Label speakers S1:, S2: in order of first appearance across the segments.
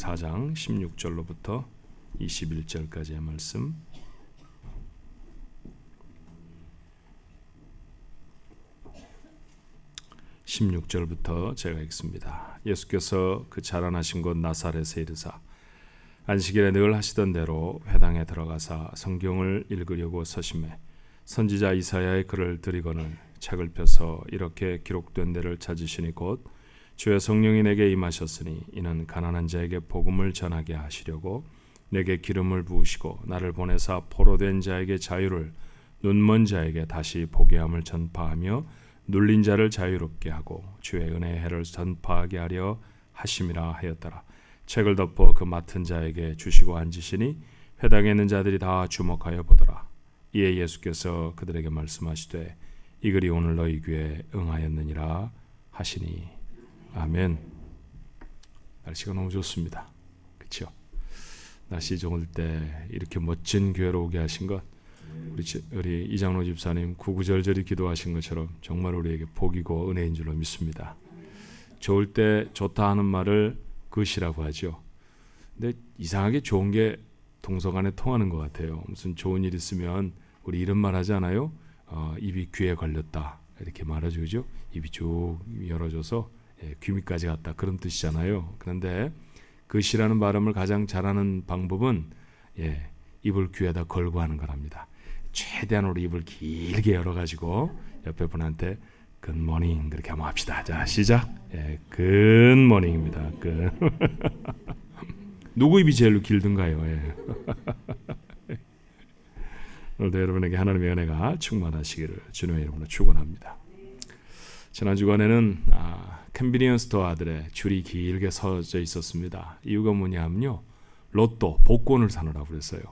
S1: 4장 16절로부터 21절까지의 말씀. 16절부터 제가 읽습니다. 예수께서 그 자라나신 곳 나사렛에 이르사 안식일에 늘 하시던 대로 회당에 들어가사 성경을 읽으려고 서심해 선지자 이사야의 글을 들이거늘 책을 펴서 이렇게 기록된 데를 찾으시니 곧 주의 성령이 내게 임하셨으니 이는 가난한 자에게 복음을 전하게 하시려고 내게 기름을 부으시고 나를 보내사 포로된 자에게 자유를 눈먼 자에게 다시 보게 함을 전파하며 눌린 자를 자유롭게 하고 주의 은혜의 해를 전파하게 하려 하심이라 하였더라. 책을 덮어 그 맡은 자에게 주시고 앉으시니 회당에 있는 자들이 다 주목하여 보더라. 이에 예수께서 그들에게 말씀하시되 이 글이 오늘 너희 귀에 응하였느니라 하시니. 아멘. 날씨가 너무 좋습니다. 그렇죠? 날씨 좋을 때 이렇게 멋진 교회로 오게 하신 것, 우리 이장로 집사님 구구절절히 기도하신 것처럼 정말 우리에게 복이고 은혜인 줄로 믿습니다. 좋을 때 좋다 하는 말을 굿이라고 하죠. 근데 이상하게 좋은 게 동서간에 통하는 것 같아요. 무슨 좋은 일 있으면 우리 이런 말 하지 않아요? 입이 귀에 걸렸다 이렇게 말하죠, 그죠? 입이 쭉 열어져서 귀 밑까지 갔다 그런 뜻이잖아요. 그런데 굿이라는 발음을 가장 잘하는 방법은 입을 귀에다 걸고 하는 거랍니다. 최대한 우리 입을 길게 열어가지고 옆에 분한테 굿모닝 그렇게 한번 합시다. 자, 시작. 굿모닝입니다. 누구 입이 제일 길든가요? 오늘도 여러분에게 하나님의 은혜가 충만하시기를 주님의 이름으로 축원합니다. 지난 주간에는 컨비니언스 스토어들의 줄이 길게 서져 있었습니다. 이유가 뭐냐면요, 로또 복권을 사느라고 그랬어요.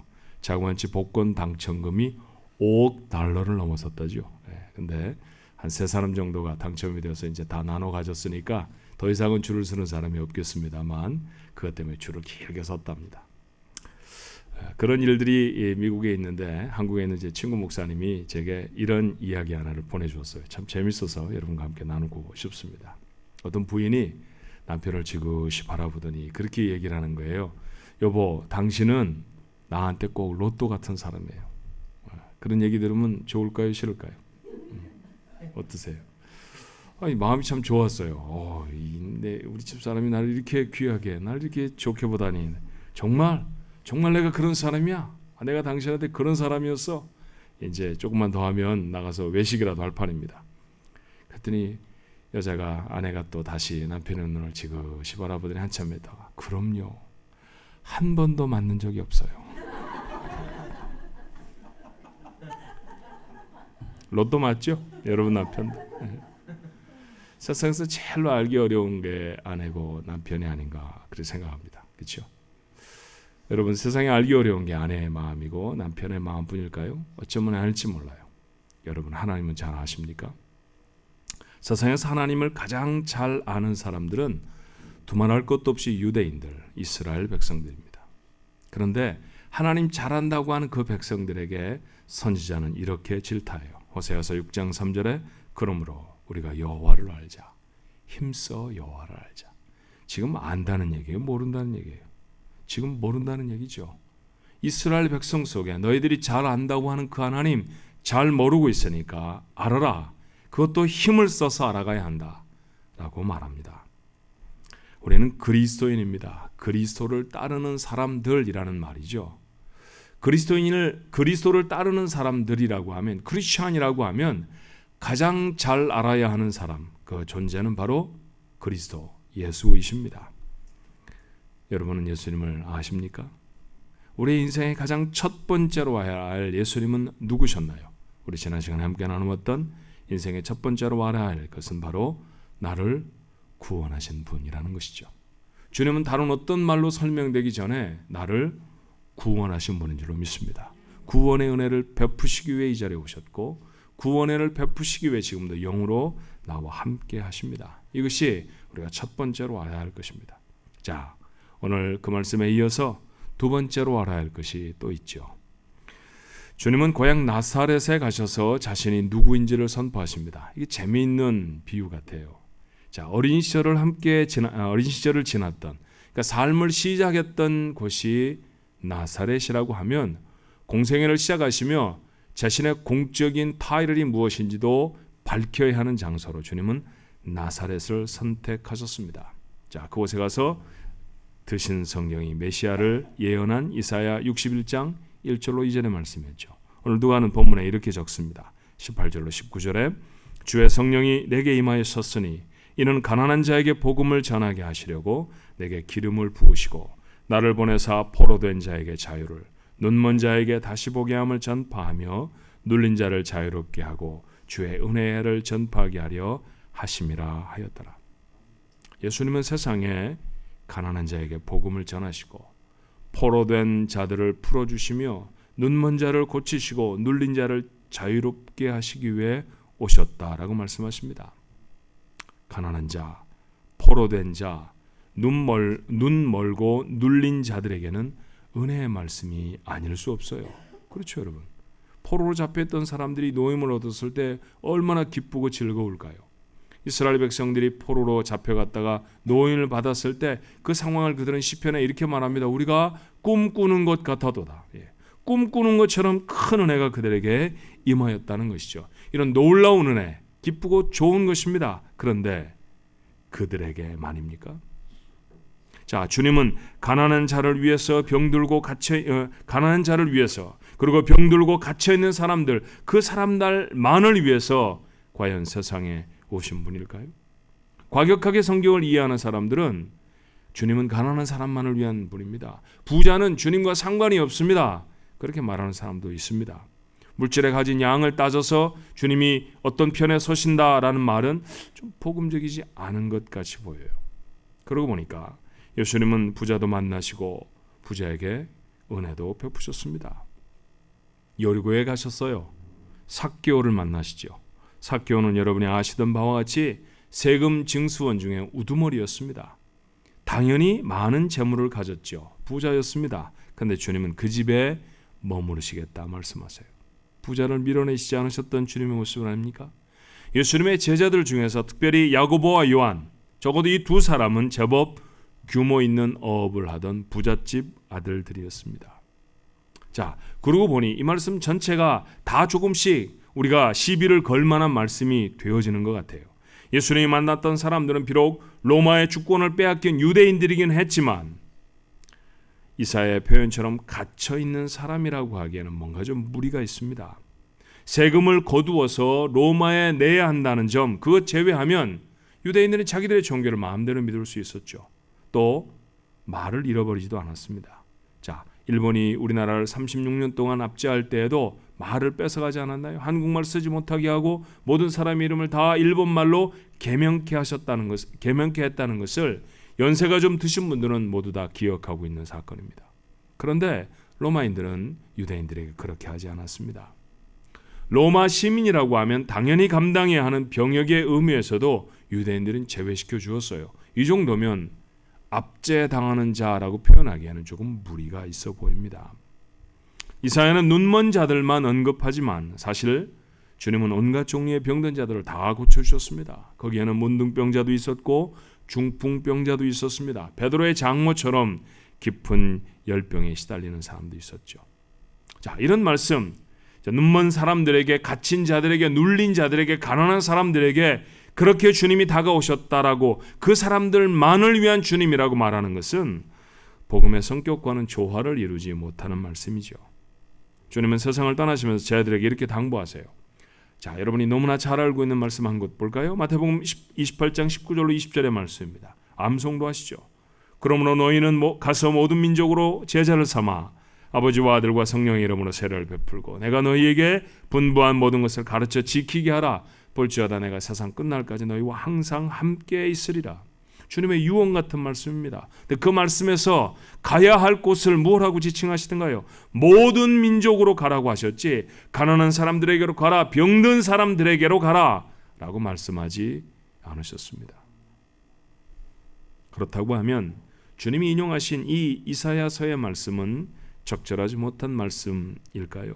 S1: 자그마치 복권 당첨금이 5억 달러를 넘어섰다죠. 근데 한 세 사람 정도가 당첨이 되어서 이제 다 나눠 가졌으니까 더 이상은 줄을 서는 사람이 없겠습니다만 그것 때문에 줄을 길게 섰답니다. 그런 일들이 미국에 있는데 한국에 있는 제 친구 목사님이 제게 이런 이야기 하나를 보내주었어요. 참 재밌어서 여러분과 함께 나누고 싶습니다. 어떤 부인이 남편을 지그시 바라보더니 그렇게 얘기를 하는 거예요. 여보, 당신은 나한테 꼭 로또 같은 사람이에요. 그런 얘기 들으면 좋을까요, 싫을까요? 어떠세요? 아니, 마음이 참 좋았어요. 우리 집 사람이 나를 이렇게 귀하게, 나를 이렇게 좋게 보다니. 정말 내가 그런 사람이야? 내가 당신한테 그런 사람이었어? 이제 조금만 더 하면 나가서 외식이라도 할 판입니다. 그랬더니 아내가 또 다시 남편의 눈을 지그시 바라보더니 한참 있다가 그럼요. 한 번도 맞는 적이 없어요. 로또 맞죠? 여러분 남편도. 세상에서 제일로 알기 어려운 게 아내고 남편이 아닌가 그렇게 생각합니다. 그렇죠? 여러분, 세상에 알기 어려운 게 아내의 마음이고 남편의 마음뿐일까요? 어쩌면 아닐지 몰라요. 여러분, 하나님은 잘 아십니까? 세상에서 하나님을 가장 잘 아는 사람들은 두말할 것도 없이 유대인들, 이스라엘 백성들입니다. 그런데 하나님 잘 안다고 하는 그 백성들에게 선지자는 이렇게 질타해요. 호세아서 6장 3절에 그러므로 우리가 여호와를 알자. 힘써 여호와를 알자. 지금 안다는 얘기예요? 모른다는 얘기예요? 지금 모른다는 얘기죠. 이스라엘 백성 속에 너희들이 잘 안다고 하는 그 하나님 잘 모르고 있으니까 알아라. 그것도 힘을 써서 알아가야 한다 라고 말합니다. 우리는 그리스도인입니다. 그리스도를 따르는 사람들이라는 말이죠. 그리스도를 따르는 사람들이라고 하면, 크리스찬이라고 하면 가장 잘 알아야 하는 사람, 그 존재는 바로 그리스도 예수이십니다. 여러분은 예수님을 아십니까? 우리 인생의 가장 첫 번째로 알아야 할 예수님은 누구셨나요? 우리 지난 시간에 함께 나누었던 인생의 첫 번째로 알아야 할 것은 바로 나를 구원하신 분이라는 것이죠. 주님은 다른 어떤 말로 설명되기 전에 나를 구원하신 분인 줄로 믿습니다. 구원의 은혜를 베푸시기 위해 이 자리에 오셨고 구원의 은혜를 베푸시기 위해 지금도 영으로 나와 함께 하십니다. 이것이 우리가 첫 번째로 알아야 할 것입니다. 자, 오늘 그 말씀에 이어서 두 번째로 알아야 할 것이 또 있죠. 주님은 고향 나사렛에 가셔서 자신이 누구인지를 선포하십니다. 이게 재미있는 비유 같아요. 자, 어린 시절을 지났던, 그러니까 그러니까 삶을 시작했던 곳이 나사렛이라고 하면 공생애를 시작하시며 자신의 공적인 타이틀이 무엇인지도 밝혀야 하는 장소로 주님은 나사렛을 선택하셨습니다. 자, 그곳에 가서 드신 성령이 메시아를 예언한 이사야 61장 1절로 2절의 말씀이었죠. 오늘 누가 하는 본문에 이렇게 적습니다. 18절로 19절에 주의 성령이 내게 임하였으니 이는 가난한 자에게 복음을 전하게 하시려고 내게 기름을 부으시고 나를 보내사 포로된 자에게 자유를 눈먼 자에게 다시 보게 함을 전파하며 눌린 자를 자유롭게 하고 주의 은혜를 전파하게 하려 하심이라 하였더라. 예수님은 세상에 가난한 자에게 복음을 전하시고 포로된 자들을 풀어주시며 눈먼 자를 고치시고 눌린 자를 자유롭게 하시기 위해 오셨다라고 말씀하십니다. 가난한 자, 포로된 자, 눈 멀고 눌린 자들에게는 은혜의 말씀이 아닐 수 없어요. 그렇죠, 여러분. 포로로 잡혀있던 사람들이 노임을 얻었을 때 얼마나 기쁘고 즐거울까요? 이스라엘 백성들이 포로로 잡혀갔다가 노임을 받았을 때 그 상황을 그들은 시편에 이렇게 말합니다. 우리가 꿈꾸는 것 같아도다. 꿈꾸는 것처럼 큰 은혜가 그들에게 임하였다는 것이죠. 이런 놀라운 은혜, 기쁘고 좋은 것입니다. 그런데 그들에게만입니까? 자, 주님은 가난한 자를 위해서 가난한 자를 위해서 그리고 병들고 갇혀 있는 사람들, 그 사람들만을 위해서 과연 세상에 오신 분일까요? 과격하게 성경을 이해하는 사람들은 주님은 가난한 사람만을 위한 분입니다. 부자는 주님과 상관이 없습니다. 그렇게 말하는 사람도 있습니다. 물질에 가진 양을 따져서 주님이 어떤 편에 서신다라는 말은 좀 복음적이지 않은 것 같이 보여요. 그러고 보니까 예수님은 부자도 만나시고 부자에게 은혜도 베푸셨습니다. 여리고에 가셨어요. 삭개오를 만나시죠. 삭개오는 여러분이 아시던 바와 같이 세금 징수원 중에 우두머리였습니다. 당연히 많은 재물을 가졌죠. 부자였습니다. 그런데 주님은 그 집에 머무르시겠다 말씀하세요. 부자를 밀어내시지 않으셨던 주님의 모습을 아닙니까? 예수님의 제자들 중에서 특별히 야고보와 요한, 적어도 이 두 사람은 제법 규모 있는 어업을 하던 부잣집 아들들이었습니다. 자, 그러고 보니 이 말씀 전체가 다 조금씩 우리가 시비를 걸 만한 말씀이 되어지는 것 같아요. 예수님이 만났던 사람들은 비록 로마의 주권을 빼앗긴 유대인들이긴 했지만 이사야의 표현처럼 갇혀있는 사람이라고 하기에는 뭔가 좀 무리가 있습니다. 세금을 거두어서 로마에 내야 한다는 점, 그것 제외하면 유대인들은 자기들의 종교를 마음대로 믿을 수 있었죠. 또 말을 잃어버리지도 않았습니다. 자, 일본이 우리나라를 36년 동안 압제할 때에도 말을 뺏어가지 않았나요? 한국말 쓰지 못하게 하고 모든 사람의 이름을 다 일본말로 개명케 했다는 것을 연세가 좀 드신 분들은 모두 다 기억하고 있는 사건입니다. 그런데 로마인들은 유대인들에게 그렇게 하지 않았습니다. 로마 시민이라고 하면 당연히 감당해야 하는 병역의 의무에서도 유대인들은 제외시켜 주었어요. 이 정도면 압제당하는 자라고 표현하기에는 조금 무리가 있어 보입니다. 이사야는 눈먼 자들만 언급하지만 사실 주님은 온갖 종류의 병든 자들을 다 고쳐주셨습니다. 거기에는 문둥병자도 있었고 중풍병자도 있었습니다. 베드로의 장모처럼 깊은 열병에 시달리는 사람도 있었죠. 자, 이런 말씀, 눈먼 사람들에게, 갇힌 자들에게, 눌린 자들에게, 가난한 사람들에게 그렇게 주님이 다가오셨다라고, 그 사람들만을 위한 주님이라고 말하는 것은 복음의 성격과는 조화를 이루지 못하는 말씀이죠. 주님은 세상을 떠나시면서 제자들에게 이렇게 당부하세요. 자, 여러분이 너무나 잘 알고 있는 말씀 한 곳 볼까요? 마태복음 28장 19절로 20절의 말씀입니다. 암송도 하시죠. 그러므로 너희는 가서 모든 민족으로 제자를 삼아 아버지와 아들과 성령의 이름으로 세례를 베풀고 내가 너희에게 분부한 모든 것을 가르쳐 지키게 하라. 볼지어다 내가 세상 끝날까지 너희와 항상 함께 있으리라. 주님의 유언 같은 말씀입니다. 근데 그 말씀에서 가야 할 곳을 뭐라고 지칭하시던가요? 모든 민족으로 가라고 하셨지, 가난한 사람들에게로 가라, 병든 사람들에게로 가라 라고 말씀하지 않으셨습니다. 그렇다고 하면 주님이 인용하신 이 이사야서의 말씀은 적절하지 못한 말씀일까요?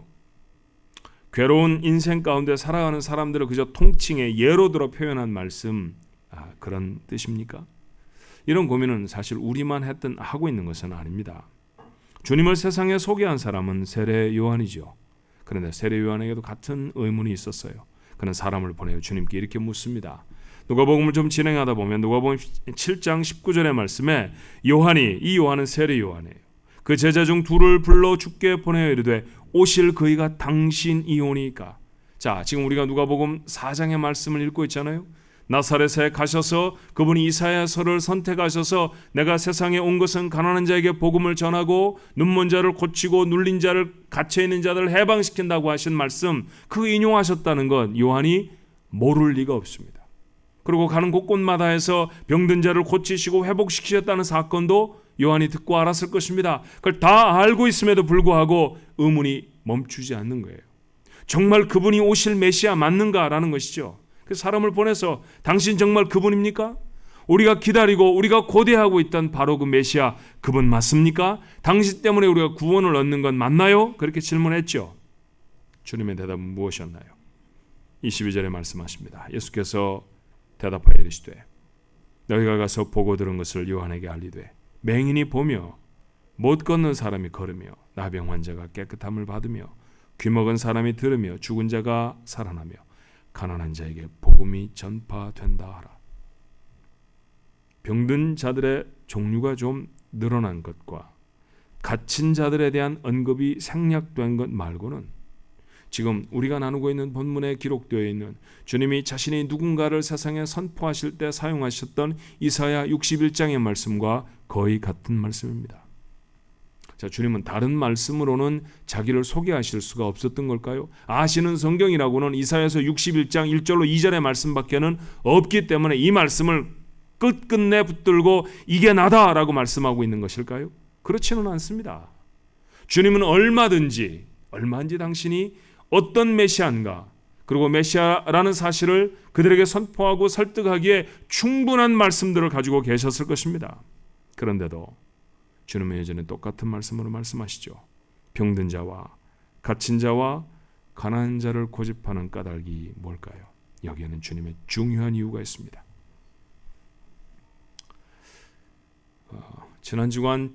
S1: 괴로운 인생 가운데 살아가는 사람들을 그저 통칭의 예로 들어 표현한 말씀, 그런 뜻입니까? 이런 고민은 사실 우리만 하고 있는 것은 아닙니다. 주님을 세상에 소개한 사람은 세례 요한이죠. 그런데 세례 요한에게도 같은 의문이 있었어요. 그는 사람을 보내어 주님께 이렇게 묻습니다. 누가복음을 좀 진행하다 보면 누가복음 7장 19절의 말씀에 이 요한은 세례 요한이에요. 그 제자 중 둘을 불러 주께 보내어 이르되 오실 그이가 당신이오니까. 자, 지금 우리가 누가복음 4장의 말씀을 읽고 있잖아요. 나사렛에 가셔서 그분이 이사야서를 선택하셔서 내가 세상에 온 것은 가난한 자에게 복음을 전하고 눈먼 자를 고치고 눌린 자를 갇혀 있는 자들을 해방시킨다고 하신 말씀, 그 인용하셨다는 것 요한이 모를 리가 없습니다. 그리고 가는 곳곳마다에서 병든 자를 고치시고 회복시키셨다는 사건도 요한이 듣고 알았을 것입니다. 그걸 다 알고 있음에도 불구하고 의문이 멈추지 않는 거예요. 정말 그분이 오실 메시아 맞는가라는 것이죠. 그 사람을 보내서 당신 정말 그분입니까? 우리가 기다리고 우리가 고대하고 있던 바로 그 메시아 그분 맞습니까? 당신 때문에 우리가 구원을 얻는 건 맞나요? 그렇게 질문했죠. 주님의 대답은 무엇이었나요? 22절에 말씀하십니다. 예수께서 대답하여 이르시되 너희가 가서 보고 들은 것을 요한에게 알리되 맹인이 보며 못 걷는 사람이 걸으며 나병 환자가 깨끗함을 받으며 귀먹은 사람이 들으며 죽은 자가 살아나며 가난한 자에게 복음이 전파된다 하라. 병든 자들의 종류가 좀 늘어난 것과 갇힌 자들에 대한 언급이 생략된 것 말고는 지금 우리가 나누고 있는 본문에 기록되어 있는 주님이 자신이 누군가를 세상에 선포하실 때 사용하셨던 이사야 61장의 말씀과 거의 같은 말씀입니다. 자, 주님은 다른 말씀으로는 자기를 소개하실 수가 없었던 걸까요? 아시는 성경이라고는 이사야서 61장 1절로 2절의 말씀밖에는 없기 때문에 이 말씀을 끝끝내 붙들고 이게 나다라고 말씀하고 있는 것일까요? 그렇지는 않습니다. 주님은 얼마든지 당신이 어떤 메시아인가, 그리고 메시아라는 사실을 그들에게 선포하고 설득하기에 충분한 말씀들을 가지고 계셨을 것입니다. 그런데도 주님은 여전히 똑같은 말씀으로 말씀하시죠. 병든 자와 갇힌 자와 가난한 자를 고집하는 까닭이 뭘까요? 여기에는 주님의 중요한 이유가 있습니다. 지난 주간,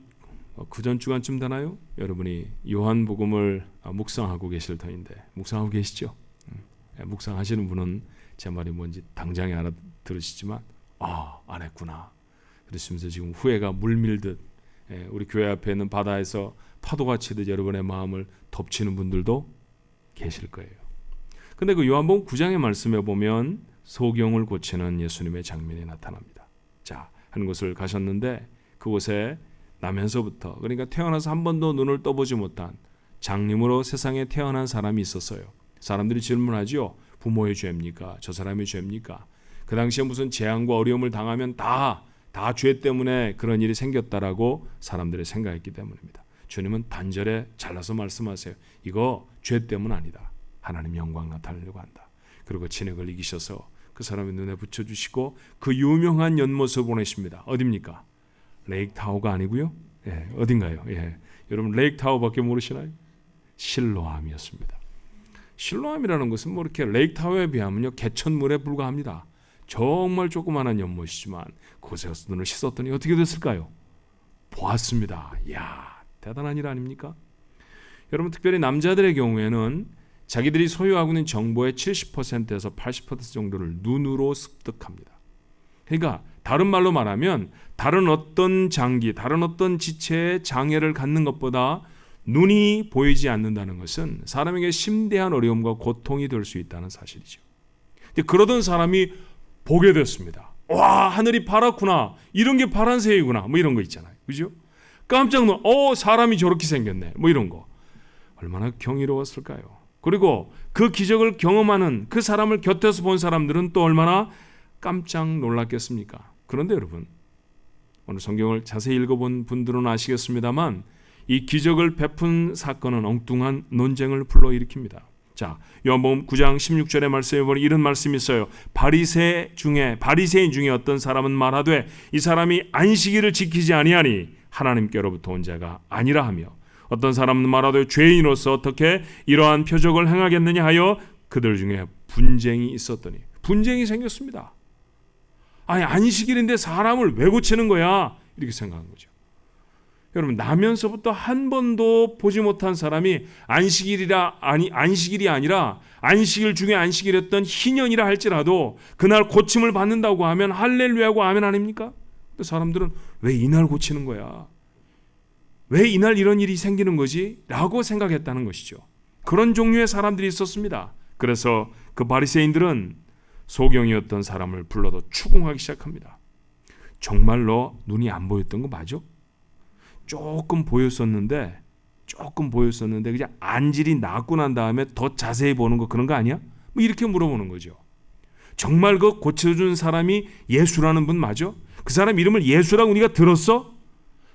S1: 그전 주간쯤 되나요? 여러분이 요한복음을 묵상하고 계실 터인데 묵상하고 계시죠? 묵상하시는 분은 제 말이 뭔지 당장에 알아들으시지만 안 했구나 그러시면서 지금 후회가 물밀듯 우리 교회 앞에 있는 바다에서 파도가 치듯 여러분의 마음을 덮치는 분들도 계실 거예요. 근데 그 요한복음 9장의 말씀에 보면 소경을 고치는 예수님의 장면이 나타납니다. 자, 한 곳을 가셨는데 그곳에 나면서부터, 그러니까 태어나서 한 번도 눈을 떠보지 못한 장님으로 세상에 태어난 사람이 있었어요. 사람들이 질문하죠. 부모의 죄입니까? 저 사람의 죄입니까? 그 당시에 무슨 재앙과 어려움을 당하면 다 죄 때문에 그런 일이 생겼다라고 사람들이 생각했기 때문입니다. 주님은 단절에 잘라서 말씀하세요. 이거 죄 때문 아니다. 하나님 영광 나타내려고 한다. 그리고 진액을 이기셔서 그 사람의 눈에 붙여주시고 그 유명한 연못을 보내십니다. 어디입니까? 레이크타워가 아니고요. 어딘가요? 여러분 레이크타워밖에 모르시나요? 실로암이었습니다. 실로암이라는 것은 뭐 이렇게 레이크타워에 비하면요 개천물에 불과합니다. 정말 조그마한 연못이지만 그곳에서 눈을 씻었더니 어떻게 됐을까요? 보았습니다. 이야, 대단한 일 아닙니까? 여러분 특별히 남자들의 경우에는 자기들이 소유하고 있는 정보의 70%에서 80% 정도를 눈으로 습득합니다. 그러니까 다른 말로 말하면 다른 어떤 장기, 다른 어떤 지체의 장애를 갖는 것보다 눈이 보이지 않는다는 것은 사람에게 심대한 어려움과 고통이 될 수 있다는 사실이죠. 그러던 사람이 보게 됐습니다. 와, 하늘이 파랗구나. 이런 게 파란색이구나. 뭐 이런 거 있잖아요. 그죠? 깜짝 놀라. 사람이 저렇게 생겼네. 뭐 이런 거. 얼마나 경이로웠을까요? 그리고 그 기적을 경험하는 그 사람을 곁에서 본 사람들은 또 얼마나 깜짝 놀랐겠습니까? 그런데 여러분, 오늘 성경을 자세히 읽어본 분들은 아시겠습니다만 이 기적을 베푼 사건은 엉뚱한 논쟁을 불러일으킵니다. 자, 요한복음 9장 16절의 말씀에 보니 이런 말씀이 있어요. 바리새인 중에 어떤 사람은 말하되 이 사람이 안식일을 지키지 아니하니 하나님께로부터 온 자가 아니라 하며 어떤 사람은 말하되 죄인으로서 어떻게 이러한 표적을 행하겠느냐 하여 그들 중에 분쟁이 있었더니 분쟁이 생겼습니다. 아니 안식일인데 사람을 왜 고치는 거야? 이렇게 생각한 거죠. 여러분 나면서부터 한 번도 보지 못한 사람이 안식일이 아니라 안식일 중에 안식일이었던 희년이라 할지라도 그날 고침을 받는다고 하면 할렐루야고 아멘 아닙니까? 근데 사람들은 왜 이날 고치는 거야? 왜 이날 이런 일이 생기는 거지? 라고 생각했다는 것이죠. 그런 종류의 사람들이 있었습니다. 그래서 그 바리새인들은 소경이었던 사람을 불러도 추궁하기 시작합니다. 정말로 눈이 안 보였던 거 맞아? 조금 보였었는데 그냥 안질이 낫고 난 다음에 더 자세히 보는 거 그런 거 아니야? 뭐 이렇게 물어보는 거죠. 정말 그 고쳐준 사람이 예수라는 분 맞아? 그 사람 이름을 예수라고 우리가 들었어?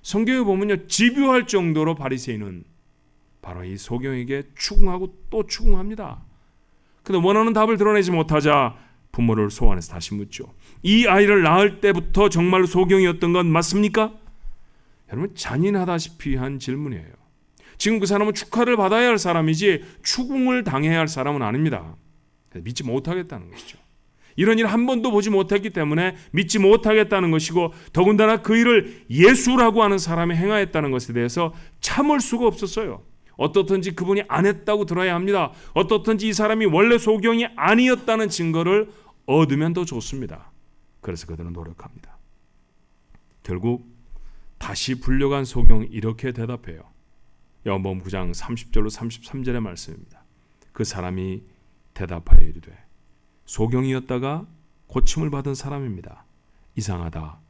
S1: 성경에 보면요, 집요할 정도로 바리새인은 바로 이 소경에게 추궁하고 또 추궁합니다. 근데 원하는 답을 드러내지 못하자 부모를 소환해서 다시 묻죠. 이 아이를 낳을 때부터 정말 소경이었던 건 맞습니까? 여러분 잔인하다시피 한 질문이에요. 지금 그 사람은 축하를 받아야 할 사람이지 추궁을 당해야 할 사람은 아닙니다. 믿지 못하겠다는 것이죠. 이런 일 한 번도 보지 못했기 때문에 믿지 못하겠다는 것이고, 더군다나 그 일을 예수라고 하는 사람이 행하였다는 것에 대해서 참을 수가 없었어요. 어떻든지 그분이 안 했다고 들어야 합니다. 어떻든지 이 사람이 원래 소경이 아니었다는 증거를 얻으면 더 좋습니다. 그래서 그들은 노력합니다. 결국 다시 불려간 소경이 이렇게 대답해요. 요한복음 9장 30절로 33절의 말씀입니다. 그 사람이 대답하여 이르되 소경이었다가 고침을 받은 사람입니다. 이상하다.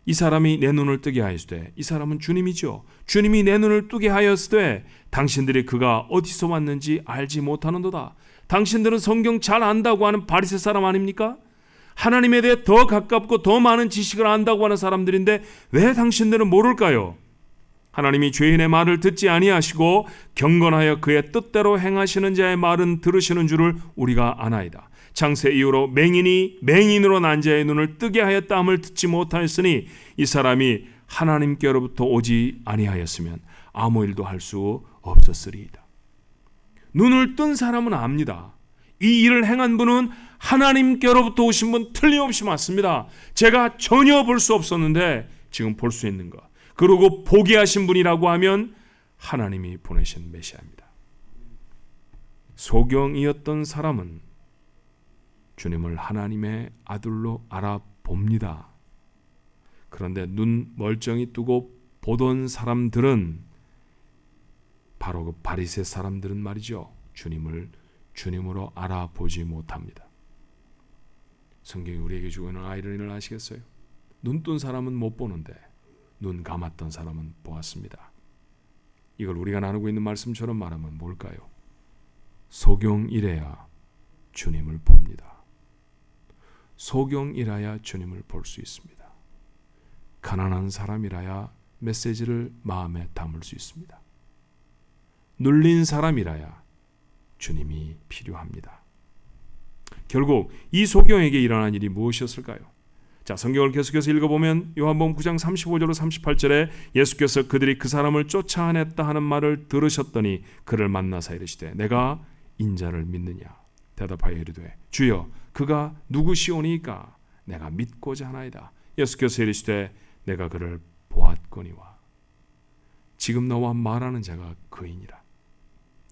S1: 이 사람이 내 눈을 뜨게 하였으되, 이 사람은 주님이죠. 주님이 내 눈을 뜨게 하였으되 당신들이 그가 어디서 왔는지 알지 못하는도다. 당신들은 성경 잘 안다고 하는 바리새 사람 아닙니까? 하나님에 대해 더 가깝고 더 많은 지식을 안다고 하는 사람들인데 왜 당신들은 모를까요? 하나님이 죄인의 말을 듣지 아니하시고 경건하여 그의 뜻대로 행하시는 자의 말은 들으시는 줄을 우리가 아나이다. 창세 이후로 맹인이 맹인으로 난 자의 눈을 뜨게 하였다 함을 듣지 못하였으니 이 사람이 하나님께로부터 오지 아니하였으면 아무 일도 할 수 없었으리이다. 눈을 뜬 사람은 압니다. 이 일을 행한 분은 하나님께로부터 오신 분 틀림없이 맞습니다. 제가 전혀 볼 수 없었는데 지금 볼 수 있는 것, 그리고 보게 하신 분이라고 하면 하나님이 보내신 메시아입니다. 소경이었던 사람은 주님을 하나님의 아들로 알아봅니다. 그런데 눈 멀쩡히 뜨고 보던 사람들은, 바로 그 바리새 사람들은 말이죠, 주님을 주님으로 알아보지 못합니다. 성경이 우리에게 주고 있는 아이러니를 아시겠어요? 눈 뜬 사람은 못 보는데 눈 감았던 사람은 보았습니다. 이걸 우리가 나누고 있는 말씀처럼 말하면 뭘까요? 소경이래야 주님을 봅니다. 소경이라야 주님을 볼 수 있습니다. 가난한 사람이라야 메시지를 마음에 담을 수 있습니다. 눌린 사람이라야 주님이 필요합니다. 결국 이 소경에게 일어난 일이 무엇이었을까요? 자, 성경을 계속해서 읽어보면 요한복음 9장 35절로 38절에 예수께서 그들이 그 사람을 쫓아냈다 하는 말을 들으셨더니 그를 만나사 이르시되 내가 인자를 믿느냐? 대답하여 이르되 주여 그가 누구시오니까? 내가 믿고자 하나이다. 예수께서 이르시되 내가 그를 보았거니와 지금 너와 말하는 자가 그이니라.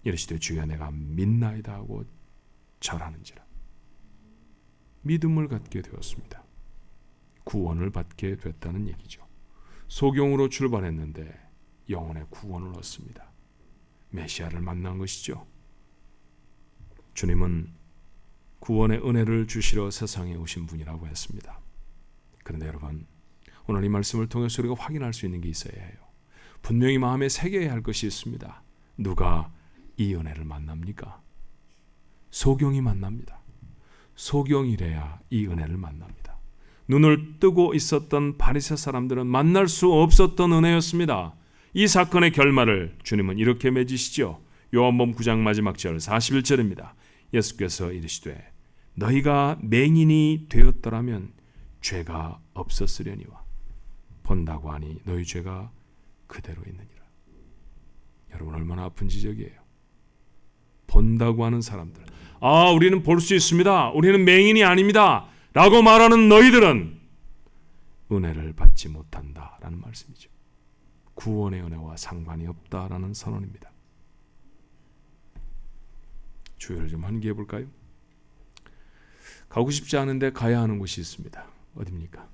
S1: 이르시되 주여 내가 믿나이다 하고 절하는지라. 믿음을 갖게 되었습니다. 구원을 받게 됐다는 얘기죠. 소경으로 출발했는데 영혼의 구원을 얻습니다. 메시아를 만난 것이죠. 주님은 구원의 은혜를 주시러 세상에 오신 분이라고 했습니다. 그런데 여러분, 오늘 이 말씀을 통해서 우리가 확인할 수 있는 게 있어야 해요. 분명히 마음에 새겨야 할 것이 있습니다. 누가 이 은혜를 만납니까? 소경이 만납니다. 소경이래야 이 은혜를 만납니다. 눈을 뜨고 있었던 바리새 사람들은 만날 수 없었던 은혜였습니다. 이 사건의 결말을 주님은 이렇게 맺으시죠. 요한복음 9장 마지막 절 41절입니다. 예수께서 이르시되 너희가 맹인이 되었더라면 죄가 없었으려니와 본다고 하니 너희 죄가 그대로 있느니라. 여러분 얼마나 아픈 지적이에요. 본다고 하는 사람들, 우리는 볼 수 있습니다, 우리는 맹인이 아닙니다 라고 말하는 너희들은 은혜를 받지 못한다라는 말씀이죠. 구원의 은혜와 상관이 없다라는 선언입니다. 주의를 좀 환기해 볼까요? 가고 싶지 않은데 가야 하는 곳이 있습니다. 어디입니까?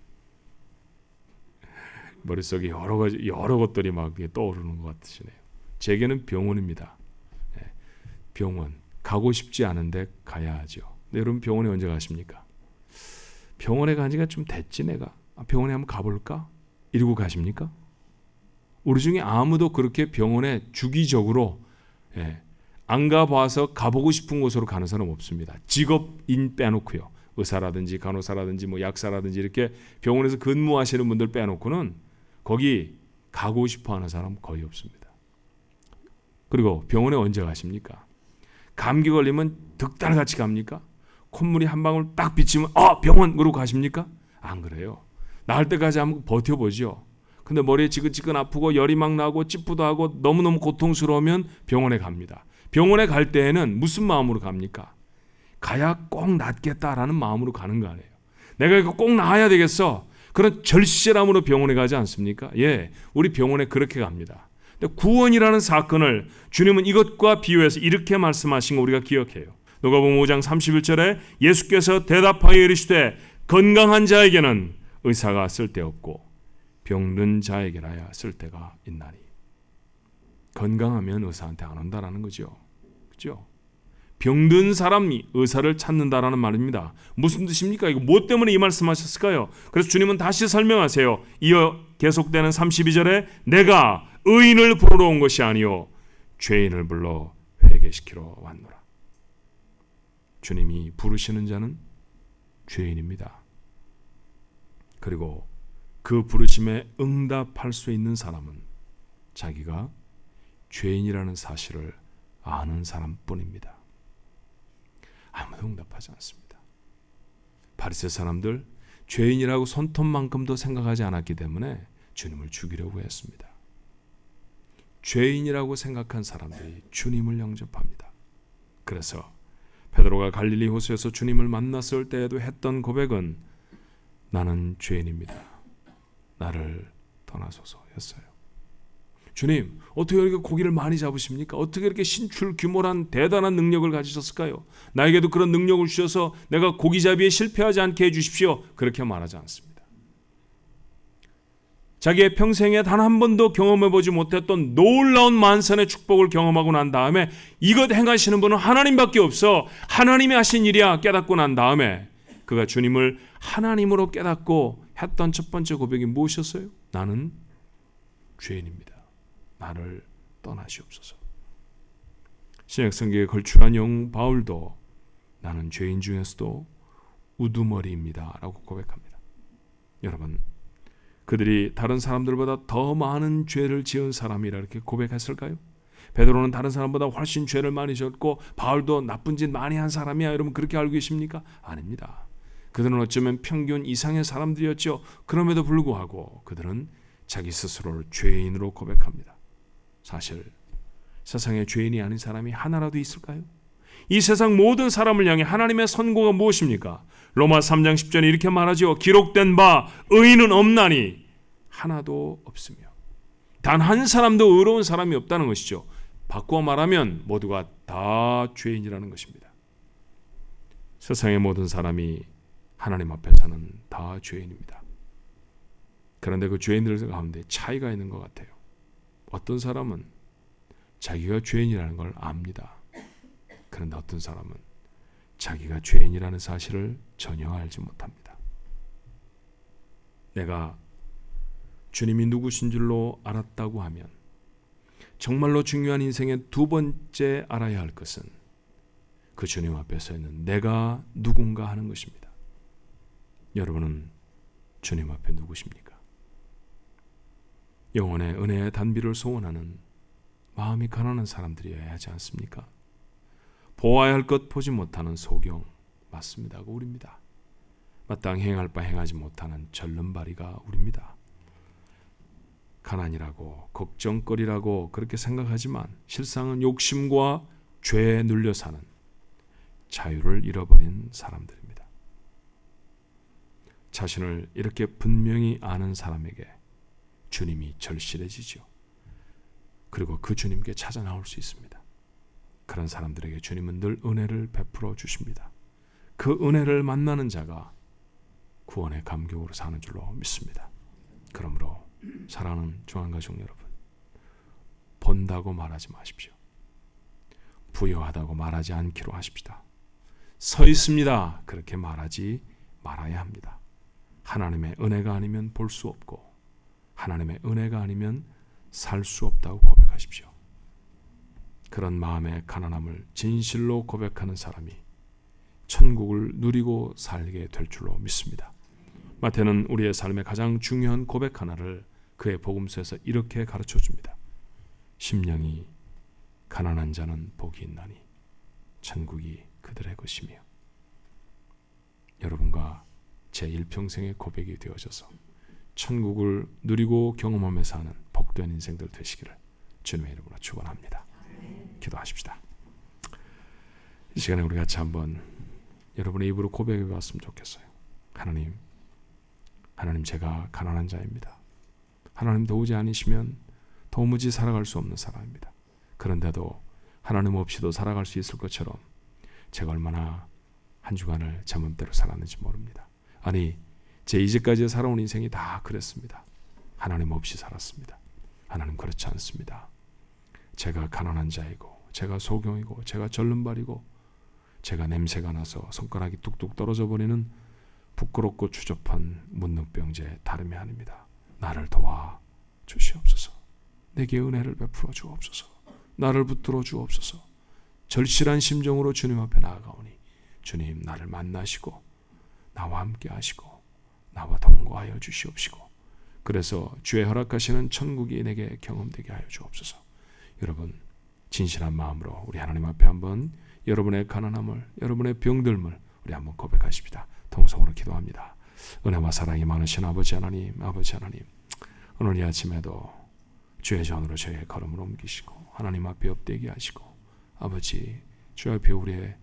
S1: 머릿속에 여러 것들이 막 떠오르는 것 같으시네요. 제게는 병원입니다. 병원. 가고 싶지 않은데 가야 하죠. 근데 여러분 병원에 언제 가십니까? 병원에 간 지가 좀 됐지 내가. 병원에 한번 가볼까? 이러고 가십니까? 우리 중에 아무도 그렇게 병원에 주기적으로 안 가봐서 가보고 싶은 곳으로 가는 사람 없습니다. 직업인 빼놓고요. 의사라든지 간호사라든지 뭐 약사라든지 이렇게 병원에서 근무하시는 분들 빼놓고는 거기 가고 싶어하는 사람 거의 없습니다. 그리고 병원에 언제 가십니까? 감기 걸리면 득달같이 갑니까? 콧물이 한 방울 딱 비치면 병원으로 가십니까? 안 그래요. 나을 때까지 한번 버텨보죠. 근데 머리에 지긋지긋 아프고 열이 막 나고 찌푸도 하고 너무너무 고통스러우면 병원에 갑니다. 병원에 갈 때에는 무슨 마음으로 갑니까? 가야 꼭 낫겠다라는 마음으로 가는 거 아니에요. 내가 이거 꼭 나아야 되겠어. 그런 절실함으로 병원에 가지 않습니까? 우리 병원에 그렇게 갑니다. 근데 구원이라는 사건을 주님은 이것과 비유해서 이렇게 말씀하신 거 우리가 기억해요. 누가복음 5장 31절에 예수께서 대답하여 이르시되 건강한 자에게는 의사가 쓸데없고 병든 자에게라야 쓸데가 있나니. 건강하면 의사한테 안 온다라는 거죠. 그죠? 병든 사람이 의사를 찾는다라는 말입니다. 무슨 뜻입니까? 이거 뭐 때문에 이 말씀하셨을까요? 그래서 주님은 다시 설명하세요. 이어 계속되는 32절에 내가 의인을 부르러 온 것이 아니요 죄인을 불러 회개시키러 왔노라. 주님이 부르시는 자는 죄인입니다. 그리고 그 부르심에 응답할 수 있는 사람은 자기가 죄인이라는 사실을 아는 사람뿐입니다. 아무도 응답하지 않습니다. 바리새 사람들 죄인이라고 손톱만큼도 생각하지 않았기 때문에 주님을 죽이려고 했습니다. 죄인이라고 생각한 사람들이 주님을 영접합니다. 그래서 베드로가 갈릴리 호수에서 주님을 만났을 때에도 했던 고백은 나는 죄인입니다. 나를 떠나소서였어요. 주님, 어떻게 이렇게 고기를 많이 잡으십니까? 어떻게 이렇게 신출규모란 대단한 능력을 가지셨을까요? 나에게도 그런 능력을 주셔서 내가 고기잡이에 실패하지 않게 해주십시오. 그렇게 말하지 않습니다. 자기의 평생에 단 한 번도 경험해보지 못했던 놀라운 만선의 축복을 경험하고 난 다음에 이것 행하시는 분은 하나님밖에 없어. 하나님이 하신 일이야 깨닫고 난 다음에 그가 주님을 하나님으로 깨닫고 했던 첫 번째 고백이 무엇이었어요? 나는 죄인입니다. 나를 떠나시옵소서. 신약성경에 걸출한 영웅 바울도 나는 죄인 중에서도 우두머리입니다 라고 고백합니다. 여러분, 그들이 다른 사람들보다 더 많은 죄를 지은 사람이라 이렇게 고백했을까요? 베드로는 다른 사람보다 훨씬 죄를 많이 지었고 바울도 나쁜 짓 많이 한 사람이야. 여러분 그렇게 알고 계십니까? 아닙니다. 그들은 어쩌면 평균 이상의 사람들이었죠. 그럼에도 불구하고 그들은 자기 스스로를 죄인으로 고백합니다. 사실 세상에 죄인이 아닌 사람이 하나라도 있을까요? 이 세상 모든 사람을 향해 하나님의 선고가 무엇입니까? 로마 3장 10절에 이렇게 말하죠. 기록된 바 의인은 없나니 하나도 없으며 단 한 사람도 의로운 사람이 없다는 것이죠. 바꾸어 말하면 모두가 다 죄인이라는 것입니다. 세상의 모든 사람이 하나님 앞에서는 다 죄인입니다. 그런데 그 죄인들 가운데 차이가 있는 것 같아요. 어떤 사람은 자기가 죄인이라는 걸 압니다. 그런데 어떤 사람은 자기가 죄인이라는 사실을 전혀 알지 못합니다. 내가 주님이 누구신 줄로 알았다고 하면 정말로 중요한 인생의 두 번째 알아야 할 것은 그 주님 앞에서 있는 내가 누군가 하는 것입니다. 여러분은 주님 앞에 누구십니까? 영혼의 은혜의 단비를 소원하는 마음이 가난한 사람들이어야 하지 않습니까? 보아야 할 것 보지 못하는 소경 맞습니다. 우리입니다. 마땅히 행할 바 행하지 못하는 절름발이가 우리입니다. 가난이라고 걱정거리라고 그렇게 생각하지만 실상은 욕심과 죄에 눌려 사는 자유를 잃어버린 사람들입니다. 자신을 이렇게 분명히 아는 사람에게 주님이 절실해지죠. 그리고 그 주님께 찾아 나올 수 있습니다. 그런 사람들에게 주님은 늘 은혜를 베풀어 주십니다. 그 은혜를 만나는 자가 구원의 감격으로 사는 줄로 믿습니다. 그러므로 사랑하는 중앙가족 여러분, 본다고 말하지 마십시오. 부여하다고 말하지 않기로 하십시다. 서 있습니다. 그렇게 말하지 말아야 합니다. 하나님의 은혜가 아니면 볼 수 없고 하나님의 은혜가 아니면 살 수 없다고 고백하십시오. 그런 마음의 가난함을 진실로 고백하는 사람이 천국을 누리고 살게 될 줄로 믿습니다. 마태는 우리의 삶의 가장 중요한 고백 하나를 그의 복음서에서 이렇게 가르쳐 줍니다. 심령이 가난한 자는 복이 있나니 천국이 그들의 것이며. 여러분과 제 일평생의 고백이 되어져서 천국을 누리고 경험하며 사는 복된 인생들 되시기를 주님의 이름으로 축원합니다. 기도하십시다. 이 시간에 우리 같이 한번 여러분의 입으로 고백해 봤으면 좋겠어요. 하나님 제가 가난한 자입니다. 하나님 도우지 않으시면 도무지 살아갈 수 없는 사람입니다. 그런데도 하나님 없이도 살아갈 수 있을 것처럼 제가 얼마나 한 주간을 제 맘대로 살았는지 모릅니다. 아니, 제 이제까지 살아온 인생이 다 그랬습니다. 하나님 없이 살았습니다. 하나님 그렇지 않습니다. 제가 가난한 자이고 제가 소경이고 제가 절름발이고 제가 냄새가 나서 손가락이 뚝뚝 떨어져 버리는 부끄럽고 추접한 문둥병자의 다름이 아닙니다. 나를 도와 주시옵소서. 내게 은혜를 베풀어 주옵소서. 나를 붙들어 주옵소서. 절실한 심정으로 주님 앞에 나아가오니 주님 나를 만나시고 나와 함께 하시고 나와 동거하여 주시옵시고 그래서 주의 허락하시는 천국이 내게 경험되게 하여 주옵소서. 여러분 진실한 마음으로 우리 하나님 앞에 한번 여러분의 가난함을 여러분의 병들음을 우리 한번 고백하십시다. 통성으로 기도합니다. 은혜와 사랑이 많으신 아버지 하나님 오늘 이 아침에도 주의 전으로 저의 걸음을 옮기시고 하나님 앞에 엎드리게 하시고 아버지 주 앞에 우리의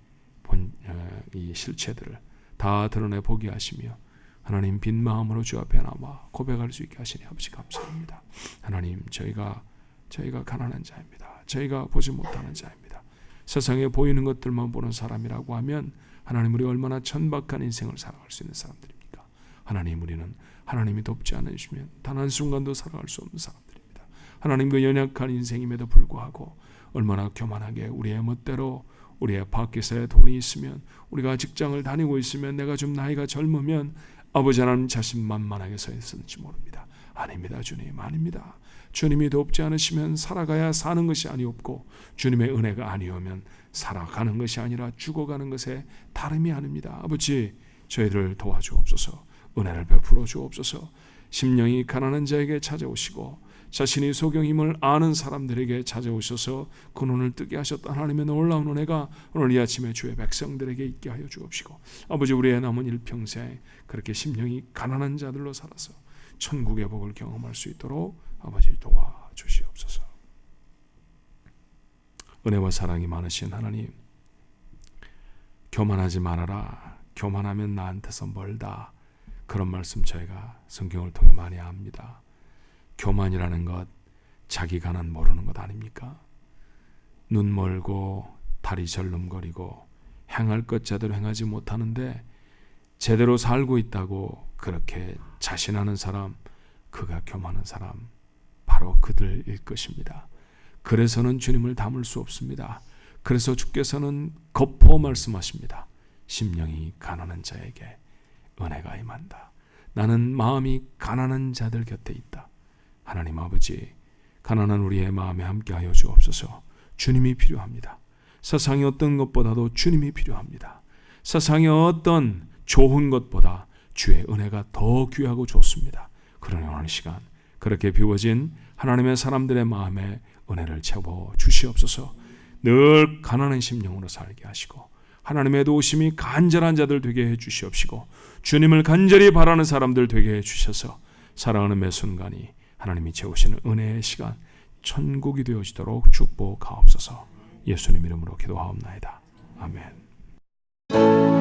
S1: 이 실체들을 다 드러내 보게 하시며 하나님 빈 마음으로 주 앞에 나와 고백할 수 있게 하시니 아버지 감사합니다. 하나님 저희가 가난한 자입니다. 저희가 보지 못하는 자입니다. 세상에 보이는 것들만 보는 사람이라고 하면 하나님 우리 얼마나 천박한 인생을 살아갈 수 있는 사람들입니까? 하나님 우리는 하나님이 돕지 않으시면 단 한순간도 살아갈 수 없는 사람들입니다. 하나님 그 연약한 인생임에도 불구하고 얼마나 교만하게 우리의 멋대로 우리의 밖에서의 돈이 있으면 우리가 직장을 다니고 있으면 내가 좀 나이가 젊으면 아버지 하나님 자신만만하게 서 있었는지 모릅니다. 아닙니다. 주님 아닙니다. 주님이 돕지 않으시면 살아가야 사는 것이 아니옵고 주님의 은혜가 아니오면 살아가는 것이 아니라 죽어가는 것에 다름이 아닙니다. 아버지 저희를 도와주옵소서. 은혜를 베풀어 주옵소서. 심령이 가난한 자에게 찾아오시고 자신이 소경임을 아는 사람들에게 찾아오셔서 그 눈을 뜨게 하셨던 하나님의 놀라운 은혜가 오늘 이 아침에 주의 백성들에게 있게 하여 주옵시고 아버지 우리의 남은 일평생 그렇게 심령이 가난한 자들로 살아서 천국의 복을 경험할 수 있도록 아버지 도와주시옵소서. 은혜와 사랑이 많으신 하나님 교만하지 말아라. 교만하면 나한테서 멀다. 그런 말씀 저희가 성경을 통해 많이 합니다. 교만이라는 것 자기 가난 모르는 것 아닙니까? 눈 멀고 다리 절름거리고 행할 것 제대로 행하지 못하는데 제대로 살고 있다고 그렇게 자신하는 사람, 그가 교만한 사람 바로 그들일 것입니다. 그래서는 주님을 담을 수 없습니다. 그래서 주께서는 거포 말씀하십니다. 심령이 가난한 자에게 은혜가 임한다. 나는 마음이 가난한 자들 곁에 있다. 하나님 아버지 가난한 우리의 마음에 함께하여 주옵소서. 주님이 필요합니다. 세상의 어떤 것보다도 주님이 필요합니다. 세상의 어떤 좋은 것보다 주의 은혜가 더 귀하고 좋습니다. 그러니 오늘 시간 그렇게 비워진 하나님의 사람들의 마음에 은혜를 채워 주시옵소서. 늘 가난한 심령으로 살게 하시고 하나님의 도우심이 간절한 자들 되게 해 주시옵시고 주님을 간절히 바라는 사람들 되게 해 주셔서 살아가는 매 순간이 하나님이 채우시는 은혜의 시간 천국이 되어지도록 축복하옵소서. 예수님 이름으로 기도하옵나이다. 아멘.